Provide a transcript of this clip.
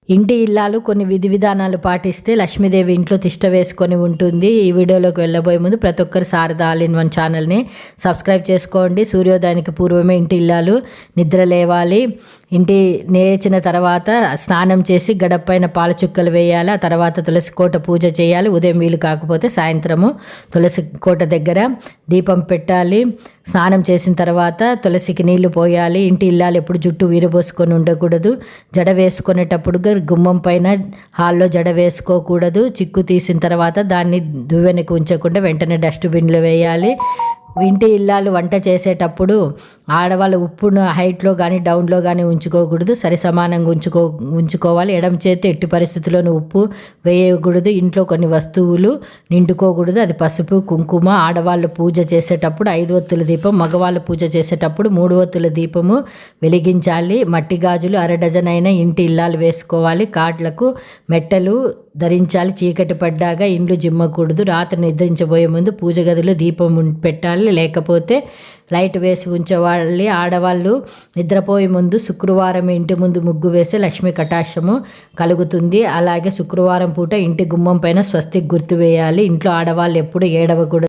ఇంటి ఇల్లాలు కొన్ని విధి విధానాలు పాటిస్తే లక్ష్మీదేవి ఇంట్లో తిష్ట వేసుకొని ఉంటుంది. ఈ వీడియోలోకి వెళ్ళబోయే ముందు ప్రతి ఒక్కరు శారద ఆల్ ఇన్ వన్ ఛానల్ని సబ్స్క్రైబ్ చేసుకోండి. సూర్యోదయానికి పూర్వమే ఇంటి ఇల్లాలు నిద్ర లేవాలి. ఇంటి లేచిన తర్వాత స్నానం చేసి గడపైన పాల చుక్కలు వేయాలి. ఆ తర్వాత తులసి కోట పూజ చేయాలి. ఉదయం వీలు కాకపోతే సాయంత్రము తులసి కోట దగ్గర దీపం పెట్టాలి. స్నానం చేసిన తర్వాత తులసికి నీళ్లు పోయాలి. ఇంటి ఇల్లాలు ఎప్పుడు జుట్టు వీరబోసుకొని ఉండకూడదు. జడ వేసుకునేటప్పుడు గుమ్మం పైన హాల్లో జడ వేసుకోకూడదు. చిక్కు తీసిన తర్వాత దాన్ని దువ్వెనకు ఉంచకుండా వెంటనే డస్ట్బిన్లో వేయాలి. ఇంటి ఇల్లాలు వంట చేసేటప్పుడు ఆడవాళ్ళు ఉప్పును హైట్లో కానీ డౌన్లో కానీ ఉంచుకోకూడదు. సరి సమానంగా ఉంచుకోవాలి. ఎడమ చేతి ఎట్టి పరిస్థితుల్లోనూ ఉప్పు వేయకూడదు. ఇంట్లో కొన్ని వస్తువులు నిండుకోకూడదు. అది పసుపు, కుంకుమ. ఆడవాళ్ళు పూజ చేసేటప్పుడు 5 ఒత్తుల దీపం, మగవాళ్ళు పూజ చేసేటప్పుడు 3 ఒత్తుల దీపము వెలిగించాలి. మట్టి గాజులు 1/2 డజన్ అయినా ఇంటి ఇల్లాలు వేసుకోవాలి. కాట్లకు మెట్టలు ధరించాలి. చీకటి పడ్డాక ఇండ్లు జిమ్మకూడదు. రాత్రి నిద్రించబోయే ముందు పూజ గదిలో దీపం పెట్టాలి, లేకపోతే లైట్ వేసి ఉంచవాలి. ఆడవాళ్ళు నిద్రపోయే ముందు శుక్రవారం ఇంటి ముందు ముగ్గు వేసి లక్ష్మీ కటాక్షము కలుగుతుంది. అలాగే శుక్రవారం పూట ఇంటి గుమ్మం పైన స్వస్తిక్ గుర్తు వేయాలి. ఇంట్లో ఆడవాళ్ళు ఎప్పుడు ఏడవకూడదు.